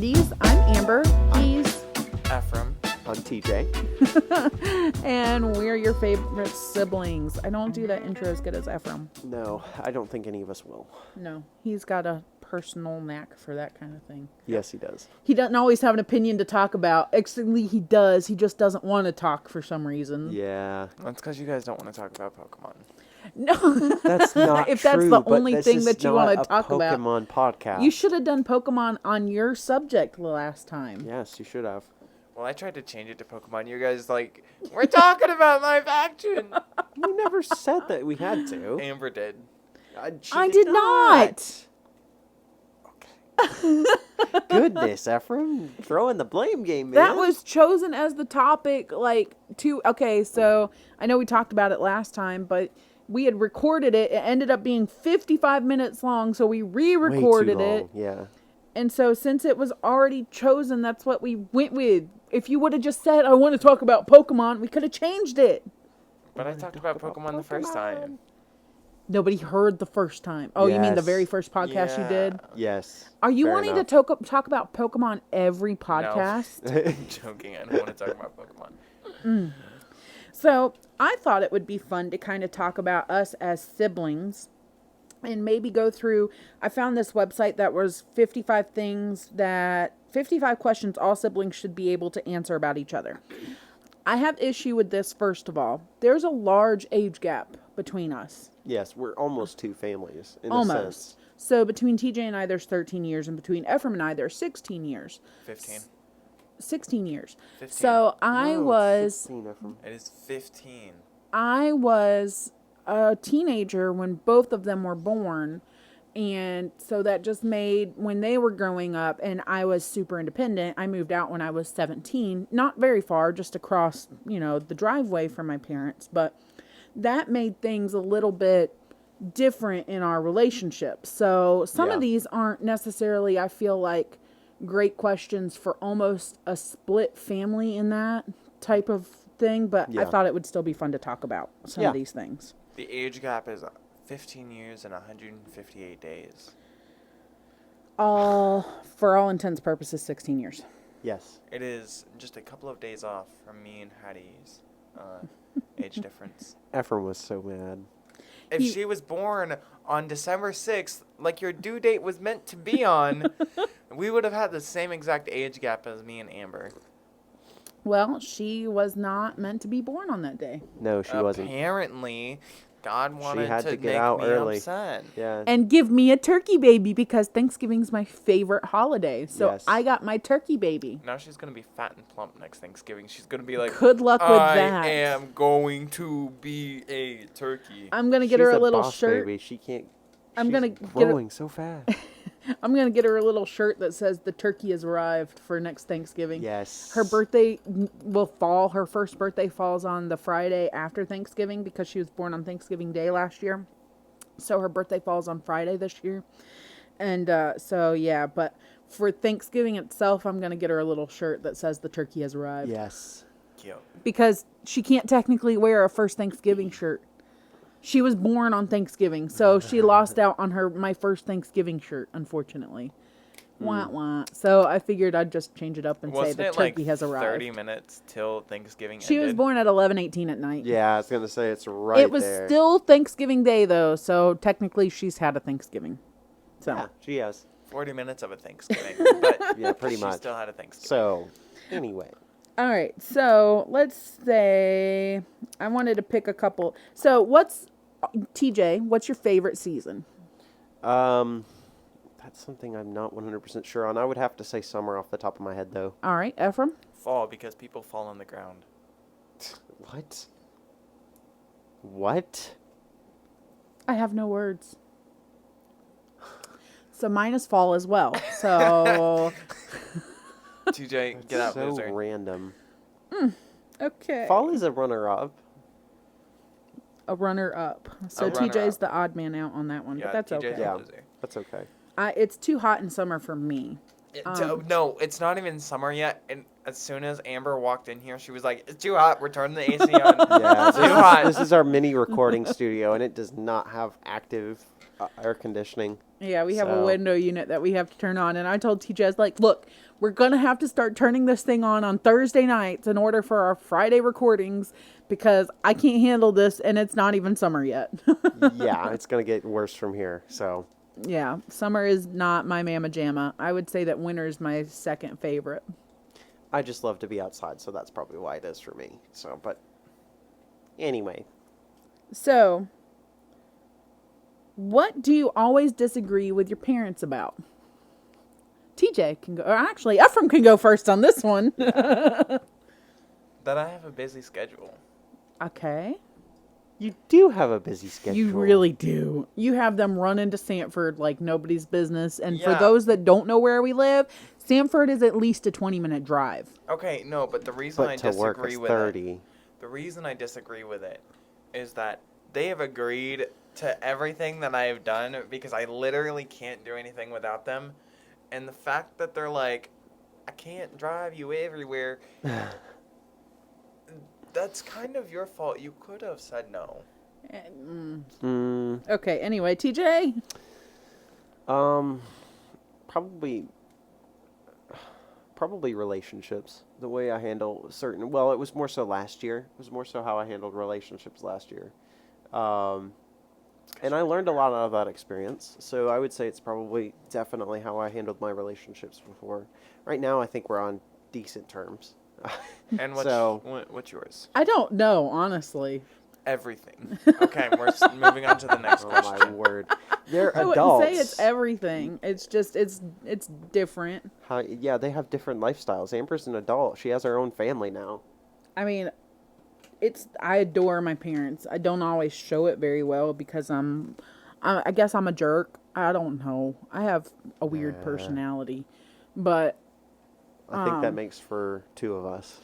Undies. I'm Amber. He's Ephraim. I'm TJ. and we're your favorite siblings. I don't do that intro as good as Ephraim. No, I don't think any of us will. No, he's got a personal knack for that kind of thing. Yes, he does. He doesn't always have an opinion to talk about. Actually, he does. He just doesn't want to talk for some reason. Yeah. That's because you guys don't want to talk about Pokemon. No, That's not if true, that's the but only this thing is that you not want to a talk about. Pokemon podcast. You should have done Pokemon on your subject the last time. Yes, you should have. Well, I tried to change it to Pokemon. You guys like, we're talking about live action. We never said that we had to. Amber did. She I did not. Goodness, Ephraim, throwing the blame game, man. That was chosen as the topic, okay, so I know we talked about it last time, but we had recorded it. It ended up being 55 minutes long, so we re-recorded way too long. it. Yeah. And so since it was already chosen, that's what we went with. If you would have just said, I want to talk about Pokemon, we could have changed it. But I talked about Pokemon the first time. Nobody heard the first time. Oh, you mean the Yes. very first podcast you did? Yes. Are you Fair wanting enough. to talk about Pokemon every podcast? I'm joking. I don't want to talk about Pokemon. So I thought it would be fun to kind of talk about us as siblings and maybe go through. I found this website that was 55 questions all siblings should be able to answer about each other. I have issue with this. First of all, there's a large age gap between us. Yes, we're almost two families, in a Almost. sense. So between TJ and I, there's 13 years, and between Ephraim and I, there's 16 years. 15. 16 years. 15. So I No, was 16, Ephraim. It is 15. I was a teenager when both of them were born. And so that just made, when they were growing up and I was super independent, I moved out when I was 17, not very far, just across, the driveway from my parents. But that made things a little bit different in our relationship. So some Yeah. of these aren't necessarily, I feel like, great questions for almost a split family in that type of thing. But I Yeah. thought it would still be fun to talk about some of Yeah. these things. The age gap is 15 years and 158 days. For all intents and purposes, 16 years. Yes. It is just a couple of days off from me and Hattie's age difference. Ephraim was so mad. If she was born on December 6th, like your due date was meant to be on, we would have had the same exact age gap as me and Amber. Well, she was not meant to be born on that day. No, she wasn't. Apparently, God wanted had to to get make out me early. upset. Yeah. And give me a turkey baby because Thanksgiving's my favorite holiday. So Yes. I got my turkey baby. Now she's going to be fat and plump next Thanksgiving. She's going to be like, Good luck with that. I am going to be a turkey. I'm going to get She's her a a little boss shirt. Baby. She can't. I'm she's gonna get growing so fast. I'm going to get her a little shirt that says the turkey has arrived for next Thanksgiving. Yes. Her birthday will fall. Her first birthday falls on the Friday after Thanksgiving because she was born on Thanksgiving Day last year. So her birthday falls on Friday this year. And but for Thanksgiving itself, I'm going to get her a little shirt that says the turkey has arrived. Yes. Cute. Because she can't technically wear a first Thanksgiving shirt. She was born on Thanksgiving, so she lost out on my first Thanksgiving shirt, unfortunately. Wah, wah. So I figured I'd just change it up and Wasn't say the it turkey like has arrived. 30 minutes till Thanksgiving She was ended? born at 11:18 at night. Yeah, I was gonna say it's right It was there. still Thanksgiving Day, though, so technically she's had a Thanksgiving. So Yeah, she has. 40 minutes of a Thanksgiving. But Yeah, pretty she much. still had a Thanksgiving. So, anyway, All right, so let's say I wanted to pick a couple. So TJ, what's your favorite season? that's something I'm not 100% sure on. I would have to say summer off the top of my head, though. All right, Ephraim? Fall, because people fall on the ground. What? What? I have no words. So mine is fall as well. So, TJ, get out, so loser. random. okay. Fall is a runner-up. A runner-up. So A TJ's runner-up. the odd man out on that one, Yeah, but that's TJ's okay. a Yeah. loser. That's okay. It's too hot in summer for me. No, it's not even summer yet. And as soon as Amber walked in here, she was like, "It's too hot. We're turning the AC on." Yeah, It's too hot. this is our mini recording studio, and it does not have active air conditioning. Yeah, we have a So- window unit that we have to turn on. And I told TJ, I was like, look, we're going to have to start turning this thing on Thursday nights in order for our Friday recordings because I can't handle this and it's not even summer yet. Yeah, it's going to get worse from here. So, Yeah, summer is not my mamma jamma. I would say that winter is my second favorite. I just love to be outside, so that's probably why it is for me. So, but anyway, So, what do you always disagree with your parents about? TJ can go, or actually, Ephraim can go first on this one. That I have a busy schedule. Okay. you do have a busy schedule. You really do. You have them run into Sanford like nobody's business. And for Yeah. those that don't know where we live, Sanford is at least a 20-minute drive. Okay, no, but the reason I But to work disagree is with it, 30. the reason I disagree with it is that they have agreed to everything that I have done because I literally can't do anything without them. And the fact that they're like, I can't drive you everywhere, that's kind of your fault. You could have said no. Okay, anyway, TJ? Probably relationships. The way I handle certain. Well, it was more so last year. It was more so how I handled relationships last year. And I learned a lot out of that experience. So I would say it's probably definitely how I handled my relationships before. Right now, I think we're on decent terms. And what's, So- what's yours? I don't know, honestly. Everything. Okay, we're moving on to the next Oh question. my word! They're I adults. wouldn't say it's everything. It's just, it's different. Yeah, they have different lifestyles. Amber's an adult. She has her own family now. I mean, I adore my parents. I don't always show it very well because I guess I'm a jerk. I don't know. I have a weird personality, but I think that makes for two of us.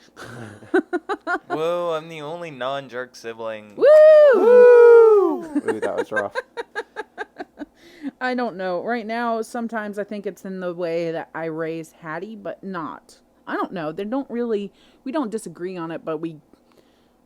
Whoa, I'm the only non-jerk sibling. woo! Ooh, that was rough. I don't know. Right now, sometimes I think it's in the way that I raise Hattie, but not. I don't know. We don't disagree on it, but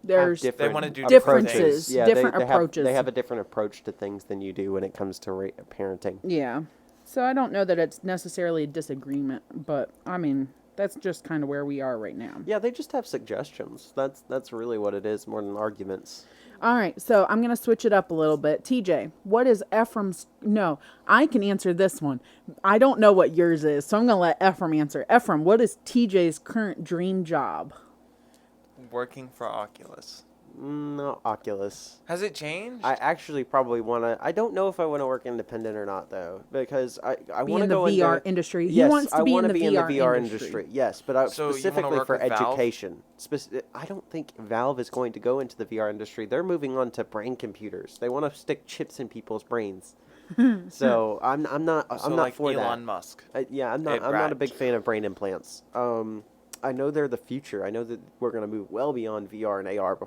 there's Have They wanna do different differences, approaches. Yeah, different they approaches. They have a different approach to things than you do when it comes to parenting. Yeah. So I don't know that it's necessarily a disagreement, but I mean, that's just kind of where we are right now. Yeah, they just have suggestions. That's really what it is, more than arguments. All right, so I'm going to switch it up a little bit. TJ, what is Ephraim's? No, I can answer this one. I don't know what yours is, so I'm going to let Ephraim answer. Ephraim, what is TJ's current dream job? Working for Oculus. No, Oculus. Has it changed? I actually probably want to. I don't know if I want to work independent or not, though, because I Be want in to the go VR into industry. He Yes, wants to I be want in to the be in the VR VR industry. industry. Yes, but So you wanna specifically work for with Valve? education. I don't think Valve is going to go into the VR industry. They're moving on to brain computers. They want to stick chips in people's brains. So I'm not so not like for Elon that. Musk. Yeah, I'm not a big fan of brain implants. I know they're the future. I know that we're going to move well beyond VR and AR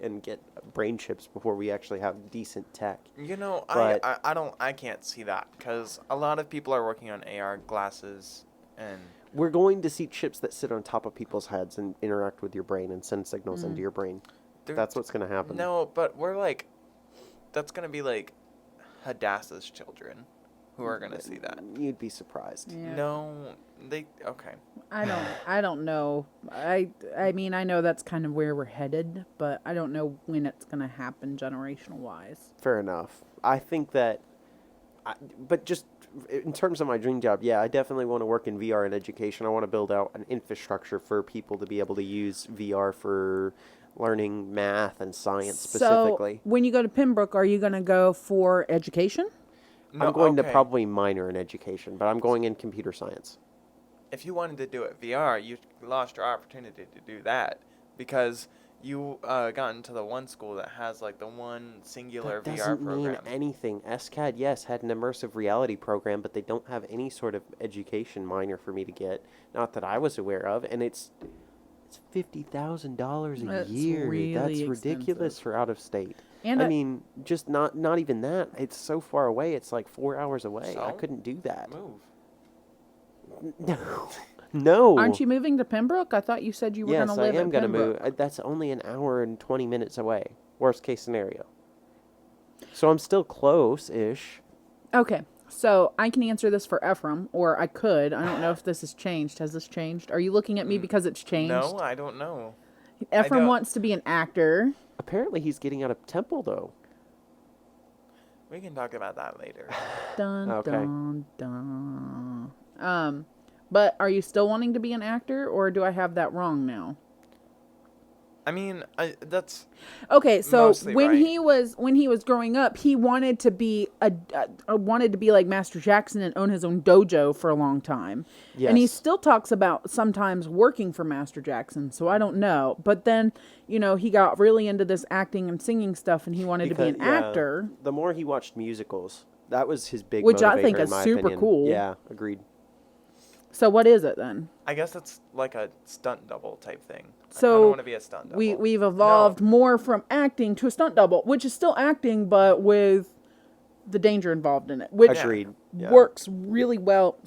and get brain chips before we actually have decent tech. You know, But- I can't see that because a lot of people are working on AR glasses and We're going to see chips that sit on top of people's heads and interact with your brain and send signals into your brain. They're- That's what's going to happen. no, but we're like, that's gonna be like Hadassah's children who are gonna see that. You'd be surprised. Yeah. No, okay. I don't know. I mean, I know that's kind of where we're headed, but I don't know when it's going to happen generational wise. Fair enough. I think that, but just in terms of my dream job, yeah, I definitely want to work in VR in education. I want to build out an infrastructure for people to be able to use VR for learning math and science specifically. So, when you go to Pembroke, are you going to go for education? No, I'm going to okay. probably minor in education, but I'm going in computer science. If you wanted to do it VR, you lost your opportunity to do that because you got into the one school that has like the one singular That VR doesn't mean program. anything. SCAD, yes, had an immersive reality program, but they don't have any sort of education minor for me to get. Not that I was aware of, and it's $50,000 a That's year. really That's ridiculous expensive. for out of state. And I mean, just not even that. It's so far away. It's like 4 hours away. I So? couldn't do that. Move. No, no. Aren't you moving to Pembroke? I thought you said you were Yes, going to I live am in going to move. Pembroke. That's only an hour and 20 minutes away. Worst case scenario. So I'm still close-ish. Okay, so I can answer this for Ephraim, or I could. I don't know if this has changed. Has this changed? Are you looking at me because it's changed? No, I don't know. Ephraim don't- wants to be an actor. Apparently, he's getting out of Temple though. We can talk about that later. Dun Okay. dun dun. But are you still wanting to be an actor, or do I have that wrong now? I mean, that's Okay, so Mostly when right. he was growing up, he wanted to be wanted to be like Master Jackson and own his own dojo for a long time. And he Yes. still talks about sometimes working for Master Jackson. So I don't know, but then he got really into this acting and singing stuff, and he wanted to be an yeah, actor. The more he watched musicals, that was his big Which I think motivator, in is my super opinion. cool. Yeah, agreed. So what is it then? I guess it's like a stunt double type thing. I So kinda want to be a stunt double. we've evolved more from acting to a stunt double, which is still acting, but with the danger involved in it, which Agreed. Yeah. works really well,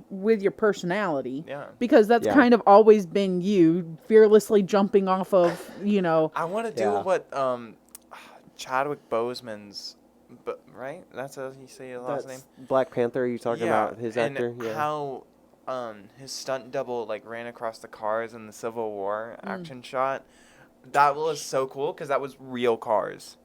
with your personality. Yeah. Because that's Yeah. kind of always been you, fearlessly jumping off of, I want to do Yeah. what Chadwick Boseman's, but right? That's how you say his last name. That's Black Panther. Are you talking about his and actor? Yeah. how his stunt double like ran across the cars in the Civil War action shot. That was so cool because that was real cars.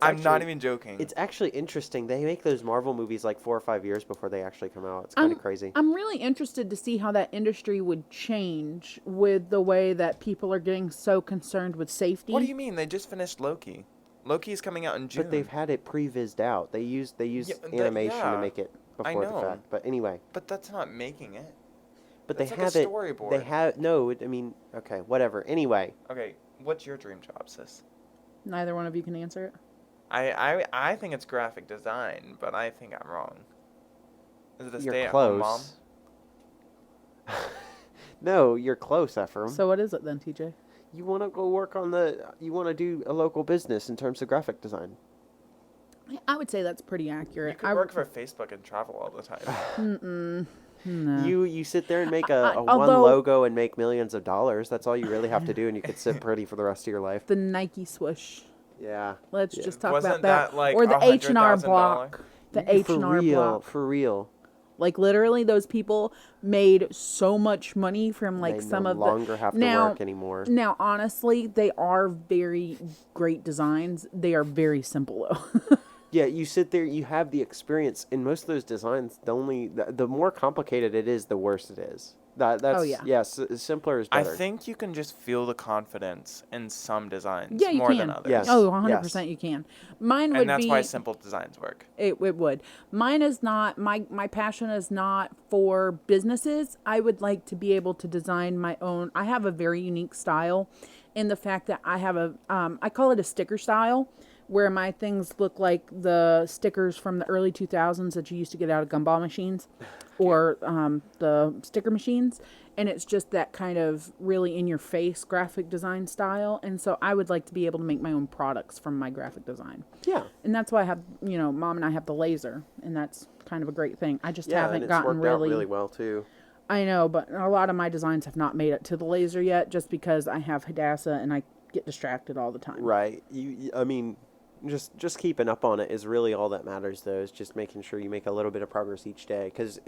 I'm not actually- even joking. It's actually interesting. They make those Marvel movies like 4 or 5 years before they actually come out. It's kind of crazy. I'm really interested to see how that industry would change with the way that people are getting so concerned with safety. What do you mean? They just finished Loki. Loki's coming out in June. But they've had it pre-vised out. They use Yeah, animation yeah. to make it I before the know. fact. But anyway, But that's not making it. but That's they like a have it. storyboard. They have no. I mean, okay, whatever. Anyway, Okay, what's your dream job, sis? Neither one of you can answer it. I think it's graphic design, but I think I'm wrong. Is it a you're stay-at-home mom? close. No, you're close, Ephraim. So what is it then, TJ? You want to go work on the. You want to do a local business in terms of graphic design. I would say that's pretty You accurate. could work for Facebook and travel all the time. No. You sit there and make a one although- logo and make millions of dollars. That's all you really have to do, and you could sit pretty for the rest of your life. The Nike swoosh. Yeah. Let's Yeah. just talk Wasn't about that. that, like, or the H&R $100,000? block. The H&R for real, block. for real. Like literally, those people made so much money from like They some no of the. longer have to now, work anymore. Now, honestly, they are very great designs. They are very simple though. Yeah, you sit there, you have the experience. In most of those designs, the more complicated it is, the worse it is. That's Oh, yeah. yes, simpler is I better. think you can just feel the confidence in some designs Yeah, you more can. than others. Yes. Oh, 100% you can. Mine would And that's be. why simple designs work. It would. Mine is not, my passion is not for businesses. I would like to be able to design my own. I have a very unique style in the fact that I have I call it a sticker style, where my things look like the stickers from the early 2000s that you used to get out of gumball machines or the sticker machines. And it's just that kind of really in your face graphic design style. And so I would like to be able to make my own products from my graphic design. Yeah. And that's why I have, Mom and I have the laser, and that's kind of a great thing. I just Yeah, haven't and it's gotten worked out really well too. I know, but a lot of my designs have not made it to the laser yet, just because I have Hadassah and I get distracted all the time. Right. I mean, just keeping up on it is really all that matters, though. Is just making sure you make a little bit of progress each day, because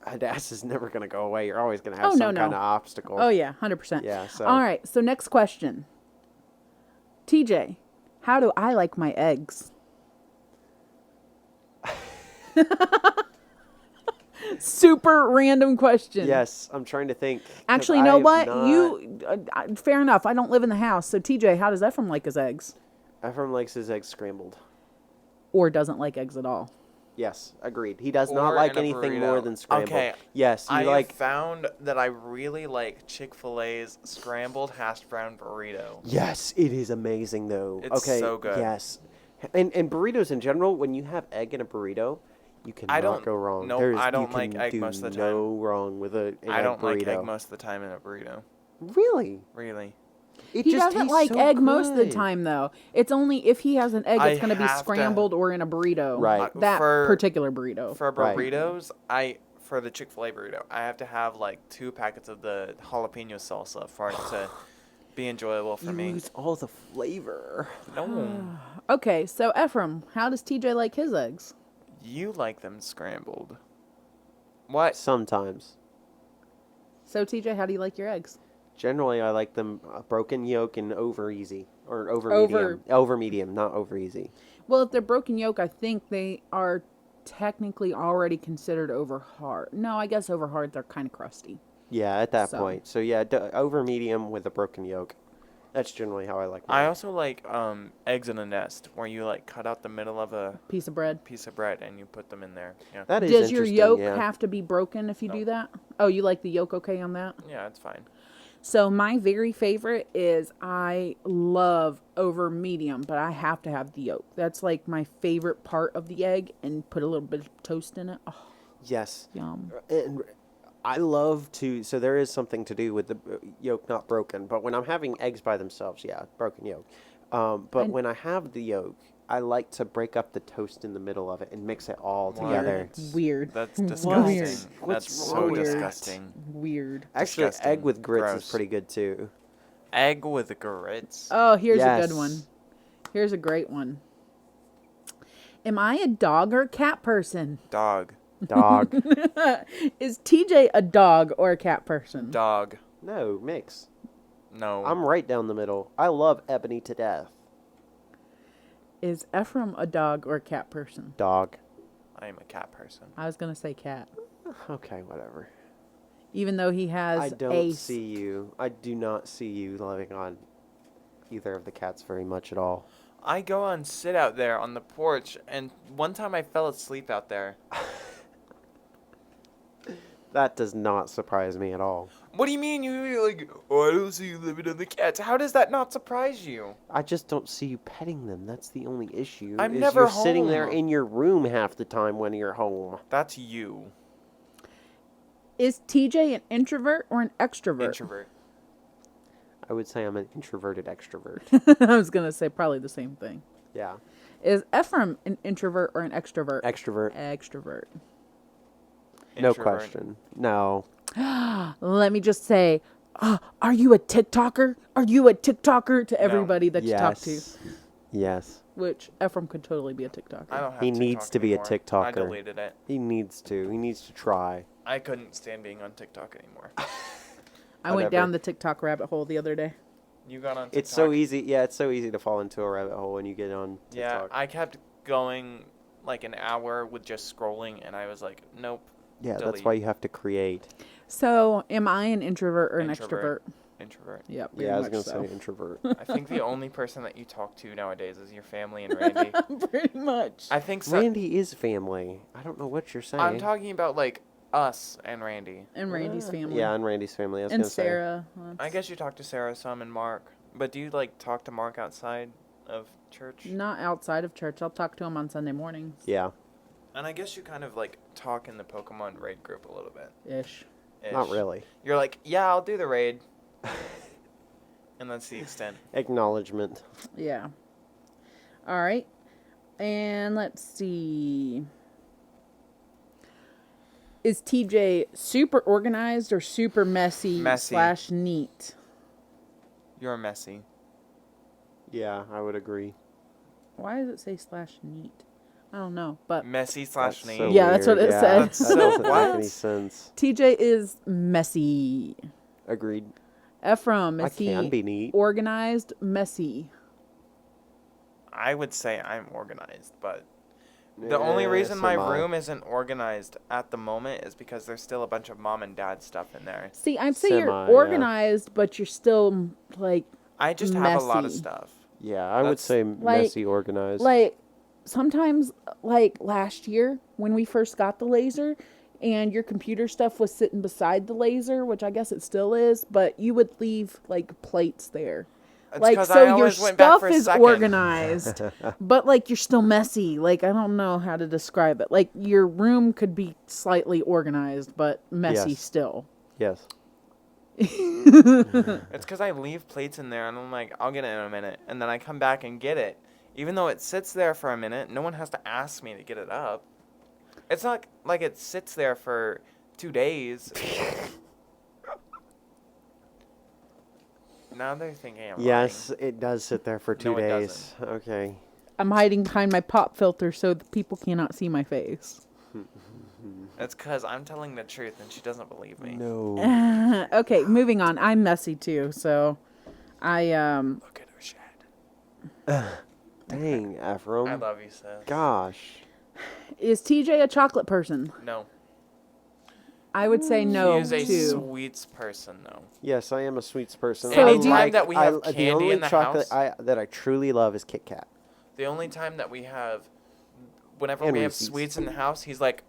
Hadassah is never going to go away. You're always going to have Oh, no, some no. kind of obstacle. Oh yeah, 100%. Yeah, so- All right. So next question, TJ, how do I like my eggs? Super random question. Yes, I'm trying to think. 'cause Actually, you know I have what? not- You fair enough. I don't live in the house. So TJ, how does Ephraim like his eggs? Ephraim likes his eggs scrambled. Or doesn't like eggs at all? Yes, agreed. He does Or not like in a anything more burrito. than scrambled. Okay, Yes, you I like. found that I really like Chick-fil-A's scrambled hash brown burrito. Yes, it is amazing though. It's okay, so good. Yes, and burritos in general. When you have egg in a burrito, you cannot don't- go wrong. nope, There's, I don't you like can egg do most of the no wrong with an I egg don't burrito. like egg most of the time in a burrito. Really? Really. It He just doesn't tastes like so egg most of the good. time, though. It's only if he has an egg, I it's going to be have to- scrambled or in a burrito. Right. That For- particular burrito. For Right. burritos, for the Chick-fil-A burrito, I have to have like 2 packets of the jalapeno salsa for it to be enjoyable for You me. lose all the flavor. No. Okay, so Ephraim, how does TJ like his eggs? You like them scrambled. What? Sometimes. So TJ, how do you like your eggs? Generally, I like them broken yolk and over easy. Or over Over- medium. Over medium, not over easy. Well, if they're broken yolk, I think they are technically already considered over hard. No, I guess over hard they're kind of crusty. Yeah, at that So- point. So yeah, over medium with a broken yolk. That's generally how I like I mine. also like eggs in a nest, where you like cut out the middle of a Piece of bread. piece of bread and you put them in there. Yeah. That is Does your interesting, yolk yeah. have to be broken if you No. do that? Oh, you like the yolk okay on that? Yeah, it's fine. So my very favorite is I love over medium, but I have to have the yolk. That's like my favorite part of the egg, and put a little bit of toast in it. Oh, Yes. yum. And I love to. So there is something to do with the yolk not broken. But when I'm having eggs by themselves, yeah, broken yolk. But And- when I have the yolk, I like to break up the toast in the middle of it and mix it all What? together. Weird. That's Weird. disgusting. What's That's wrong so with that? disgusting. Weird. Actually, Disgusting. egg with grits Gross. is pretty good too. Egg with grits. Oh, here's a good Yes. one. Here's a great one. Am I a dog or a cat person? Dog. Dog. Is TJ a dog or a cat person? Dog. No, mix. No. I'm right down the middle. I love Ebony to death. Is Ephraim a dog or a cat person? Dog. I'm a cat person. I was gonna say cat, Okay, whatever. even though he has I don't a see you. I do not see you living on either of the cats very much at all. I go and sit out there on the porch, and one time I fell asleep out there. That does not surprise me at all. What do you mean? You're like, oh, I don't see you living on the cats. How does that not surprise you? I just don't see you petting them. That's the only issue. I'm is never you're sitting there home. in your room half the time when you're home. That's you. Is TJ an introvert or an extrovert? Introvert. I would say I'm an introverted extrovert. I was gonna say probably the same thing. Yeah. Is Ephraim an introvert or an extrovert? Extrovert. Extrovert. No Introvert. question. No. Let me just say, are you a TikToker? Are you a TikToker to everybody that you talk to? Yes. Which Ephraim could totally be a TikToker. I don't have He TikTok needs to be a anymore. I TikToker. deleted it. He needs to. He needs to try. I couldn't stand being on TikTok anymore. I went whatever. down the TikTok rabbit hole the other day. You got on TikTok? It's so easy. Yeah, it's so easy to fall into a rabbit hole when you get on Yeah, TikTok. I kept going like an hour with just scrolling, and I was like, nope. Yeah, that's delete. why you have to create. So, am I an introvert or an Introvert. extrovert? Introvert. Yep. Yeah, I was very going much to so. say introvert. I think the only person that you talk to nowadays is your family and Randy. Pretty much. I think so. Randy is family. I don't know what you're saying. I'm talking about like us and Randy. And Randy's family. Yeah, and Randy's family. I was And gonna say. Sarah. I guess you talk to Sarah some and Mark, but do you like talk to Mark outside of church? Not outside of church. I'll talk to him on Sunday mornings. Yeah, And I guess you kind of like talk in the Pokemon raid group a little bit. Ish. not really. You're like, yeah, I'll do the raid. And that's the extent. Acknowledgement. Yeah. All right. And let's see. Is TJ super organized or super messy, Messy. / neat? You're messy. Yeah, I would agree. Why does it say / neat? I don't know, but Messy / That's neat. so Yeah, that's what weird. it Yeah, said. That So doesn't what? make any sense. TJ is messy. Agreed. Ephraim, I is can he be neat. organized, messy? I would say I'm organized, but the only reason my room isn't organized at the moment is because there's still a bunch of mom and dad stuff in there. See, I'd say you're Semi, yeah. organized, but you're still like I just have a lot of Messy. stuff. Yeah, I would That's- say Like- messy organized. like sometimes like last year when we first got the laser and your computer stuff was sitting beside the laser, which I guess it still is, but you would leave like plates there. It's Like 'cause so I your always went back stuff for a is second. organized, but like you're still messy. Like I don't know how to describe it. Like your room could be slightly organized but messy Yes. still. yes. It's because I leave plates in there and I'm like, I'll get it in a minute. And then I come back and get it. Even though it sits there for a minute, no one has to ask me to get it up. It's not like it sits there for 2 days. Now they're thinking I'm Yes, it does sit there for 2 No, it days. Okay. I'm hiding behind my pop filter so the people cannot see my face. It's because I'm telling the truth and she doesn't believe me. No. Okay, moving on. I'm messy too, so I Look at her shed. Dang, Ephraim. I love you, sis. Gosh. Is TJ a chocolate person? No. I would say no She is a too. sweets person, though. Yes, I am a sweets person. So I do you- Anytime that we have the candy only in the chocolate house- that I truly love is Kit Kat. The only time that we have, whenever And we have Reese's. sweets in the house, he's like.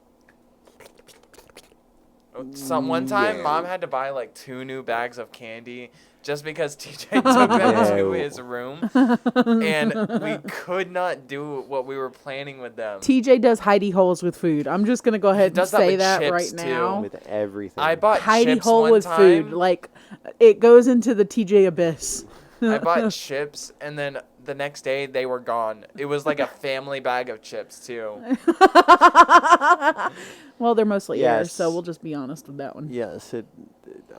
One time, No. Mom had to buy like 2 new bags of candy just because TJ took them to No. his room, and we could not do what we were planning with them. TJ does hidey holes with food. I'm just gonna go ahead and does that say with that chips, right too. now. With everything. I bought Hidey chips hole one with time. food, like it goes into the TJ abyss. I bought chips, and then the next day they were gone. It was like a family bag of chips too. Well, they're mostly yours, Yes. so we'll just be honest with that one. Yes,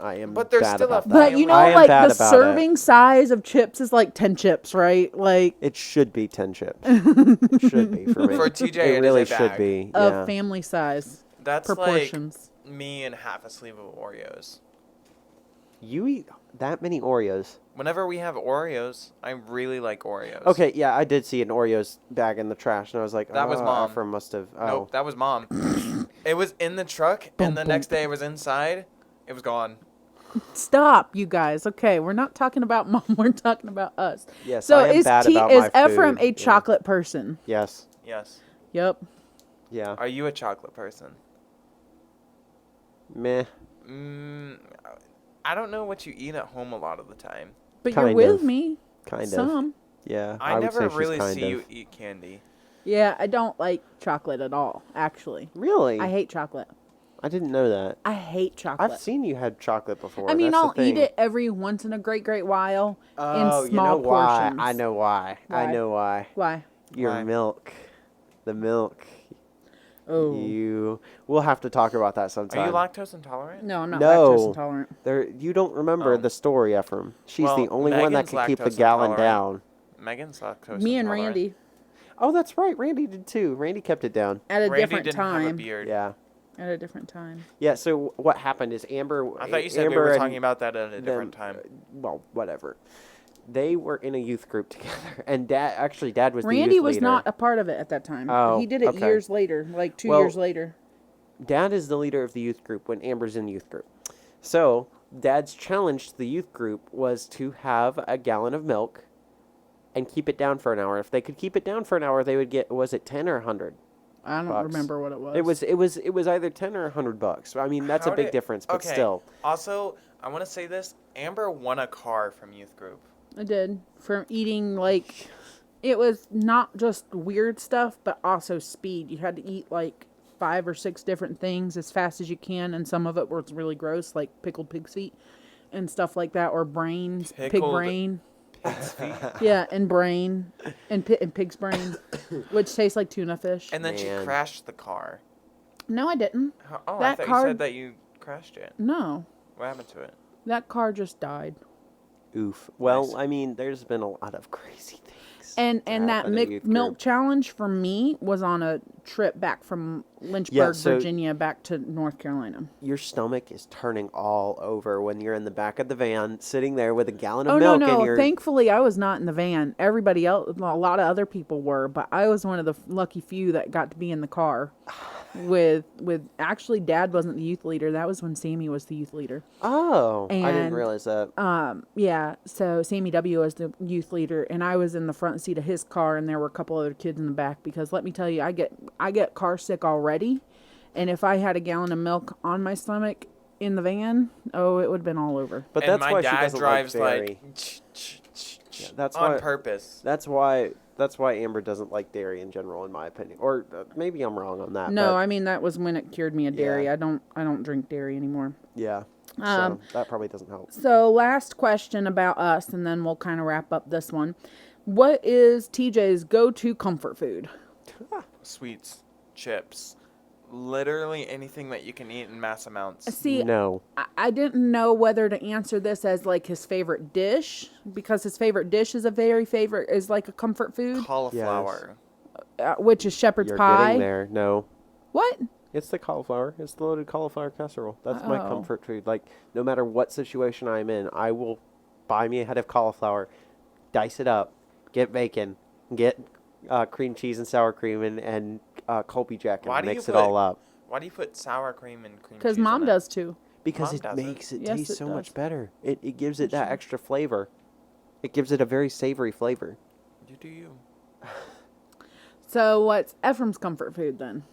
I am. But there's bad still a about that. But you know, I am like bad the about serving size of chips is like 10 chips, right? Like It should be 10 chips. It should be for me. For TJ, it it really is a should bag. be. of Yeah. family size That's proportions. like me and half a sleeve of Oreos. You eat that many Oreos? Whenever we have Oreos, I really like Oreos. Okay, yeah, I did see an Oreos bag in the trash, and I was like, That was oh, Mom. Ephraim must have. Oh. Nope, that was Mom. It was in the truck, Boom, and the boom. next day it was inside. It was gone. Stop, you guys. Okay, we're not talking about mom. We're talking about us. Yes, So I am is bad about is my Ephraim food. a Yeah. chocolate person? Yes. Yes. Yep. Yeah. Are you a chocolate person? Meh. I don't know what you eat at home a lot of the time. But Kind you're with of. me. Kind of. Some. Yeah. I would never say she's really kind see of. you eat candy. Yeah, I don't like chocolate at all, actually. Really? I hate chocolate. I didn't know that. I hate chocolate. I've seen you had chocolate before. I mean, That's the I'll eat thing. it every once in a great while Oh, in you know small why? portions. I know why. I Why? know why. Why? Your Why? milk. The milk. Oh. You. We'll have to talk about that Are sometime. you lactose intolerant? No, I'm not No. lactose intolerant. There, you don't remember Oh. the story, Ephraim. She's Well, the only one that Megan's could keep the lactose gallon intolerant. down. Megan's lactose Me and intolerant. Randy Oh, that's right. Randy did too. Randy kept it down. at a Randy different didn't have a time. beard. Yeah. At a different time. Yeah. So what happened is Amber. I thought you said we Amber were and talking about that at a different them- time. Well, whatever. They were in a youth group together, and Dad was the Randy youth was leader. not a part of it at that time. Oh, He did it okay. years later, like 2 Well, years later. Dad is the leader of the youth group when Amber's in youth group. So Dad's challenge to the youth group was to have a gallon of milk and keep it down for an hour. If they could keep it down for an hour, they would get, was it 10 or 100? I don't bucks. remember what it was. It was either 10 or 100 bucks. I mean, that's a How big did- difference, but okay. still. Also, I want to say this. Amber won a car from youth group. I did. From eating, like, it was not just weird stuff, but also speed. You had to eat, like, 5 or 6 different things as fast as you can, and some of it was really gross, like pickled pig's feet and stuff like that, or brains, pig Pickled brain. Pig's feet. Yeah, and brain, and pig's brain, which tastes like tuna fish. And then she Man. crashed the car. No, I didn't. Oh, I That thought car- you said that you crashed it. No, What happened to it? that car just died. Oof. Well, Nice. I mean, there's been a lot of crazy things. And happen that at youth milk group. challenge for me was on a trip back from Lynchburg, Yeah, so- Virginia, back to North Carolina. Your stomach is turning all over when you're in the back of the van, sitting there with a gallon of Oh no, milk no! and you're. Thankfully, I was not in the van. Everybody else, a lot of other people were, but I was one of the lucky few that got to be in the car. With actually, Dad wasn't the youth leader. That was when Sammy was the youth leader. Oh, I didn't And, realize that. Yeah, so Sammy W was the youth leader, and I was in the front seat of his car, and there were a couple other kids in the back. Because let me tell you, I get car sick already, and if I had a gallon of milk on my stomach in the van, oh, it would have been all over. But and that's my why she dad doesn't drives like dairy. that's on why- purpose. That's why Amber doesn't like dairy in general, in my opinion. Or maybe I'm wrong on that. No, but I mean that was when it cured me of dairy. Yeah. I don't drink dairy anymore. yeah. Um, So that probably doesn't help. So last question about us, and then we'll kind of wrap up this one. What is TJ's go-to comfort food? Sweets, chips, literally anything that you can eat in mass amounts. See, No. I didn't know whether to answer this as like his favorite dish, because his favorite dish is is like a comfort food, Cauliflower. which is shepherd's You're pie. getting there. No. What? It's the cauliflower. It's the loaded cauliflower casserole. That's my Oh. comfort food. Like, no matter what situation I'm in, I will buy me a head of cauliflower, dice it up, get bacon, get cream cheese and sour cream and Colby Jack Why and do you mix it put- all up. Why do you put sour cream and cream cheese? Because on Mom it? does too. Because Mom it doesn't. makes it Yes, taste it so does. much better. It gives it that Sure. extra flavor. It gives it a very savory flavor. You do you. So what's Ephraim's comfort food then?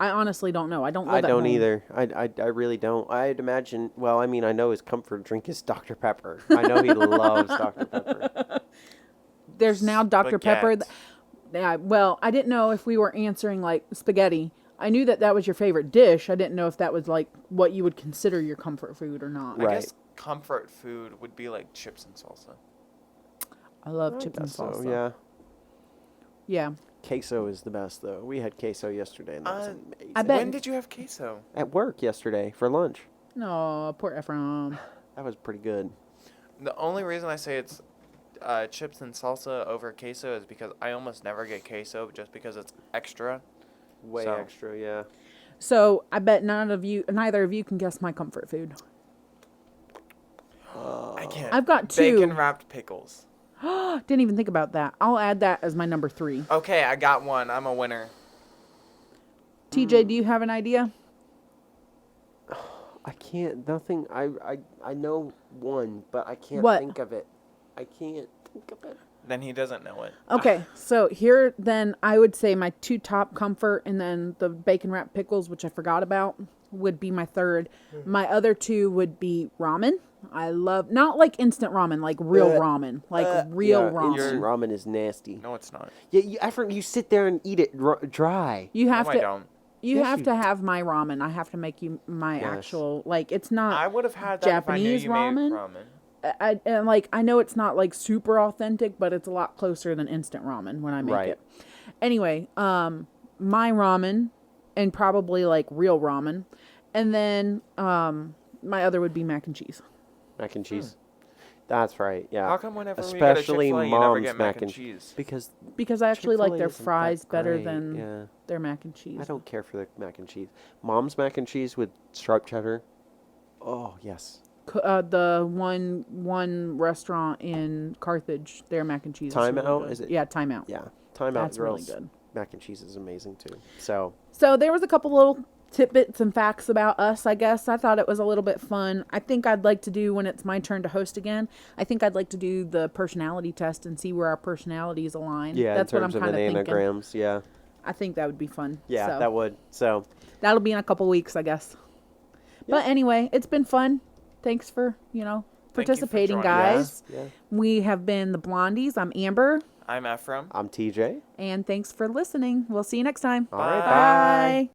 I honestly don't know. I don't live I at don't home. either. I really don't. I'd imagine. Well, I mean, I know his comfort drink is Dr Pepper. I know he loves Dr Pepper. There's now Dr. Pepper. Spaghetti. Yeah, well, I didn't know if we were answering like spaghetti. I knew that that was your favorite dish. I didn't know if that was like what you would consider your comfort food or not. Right. I guess comfort food would be like chips and salsa. I love I chips and guess so, salsa. yeah. Yeah. Queso is the best though. We had queso yesterday, and that was Uh, amazing. I bet- When did you have queso? At work yesterday for lunch. No, poor Ephraim. That was pretty good. The only reason I say it's chips and salsa over queso is because I almost never get queso just because it's extra. Way So- extra, yeah. So I bet neither of you can guess my comfort food. I can't. I've got two. Bacon wrapped pickles. Didn't even think about that. I'll add that as my number 3. Okay, I got one. I'm a winner. TJ, do you have an idea? I can't. Nothing. I know one, but I can't What? think of it. I can't think of it. Then he doesn't know it. Okay, so here then I would say my 2 top comfort, and then the bacon wrapped pickles, which I forgot about, would be my third. My other 2 would be ramen. I love not like instant ramen, like real ramen, like real Yeah, ramen. instant ramen is nasty. No, it's not. Yeah, Ephraim, you sit there and eat it dry. You have No, I to. don't. You Yes, have you- to have my ramen. I have to make you my Yes. actual like. It's not. I would have had that Japanese if I knew you ramen? made ramen. And like I know it's not like super authentic, but it's a lot closer than instant ramen when I make Right. it. Anyway, my ramen and probably like real ramen, and then my other would be mac and cheese. Mac and cheese. That's right. Yeah. How come whenever Especially we go to Chick-fil-A, you never mom's get mac and cheese? Because Because I actually like Chick-fil-A their isn't that fries better great, than yeah. their mac and cheese. I don't care for the mac and cheese. Mom's mac and cheese with sharp cheddar. Oh yes. The one restaurant in Carthage, their mac and cheese. is Time really Out, good. is it? Yeah, Time Out. Yeah. Time Out That's really Girls good. mac and cheese is amazing too. So So there was a couple little tidbits and facts about us, I guess. I thought it was a little bit fun. I think I'd like to do, when it's my turn to host again, I think I'd like to do the personality test and see where our personalities align. yeah, That's in what I'm terms of kind of thinking. anagrams, yeah. I think that would be fun. Yeah, So that would. So that'll be in a couple weeks, I guess. But anyway, it's been fun. Thanks for, Thank you for participating, joining us. guys. yeah. We have been the Blondies. I'm Amber. I'm Ephraim. I'm TJ. And thanks for listening. We'll see you next time. All right, Bye. Bye.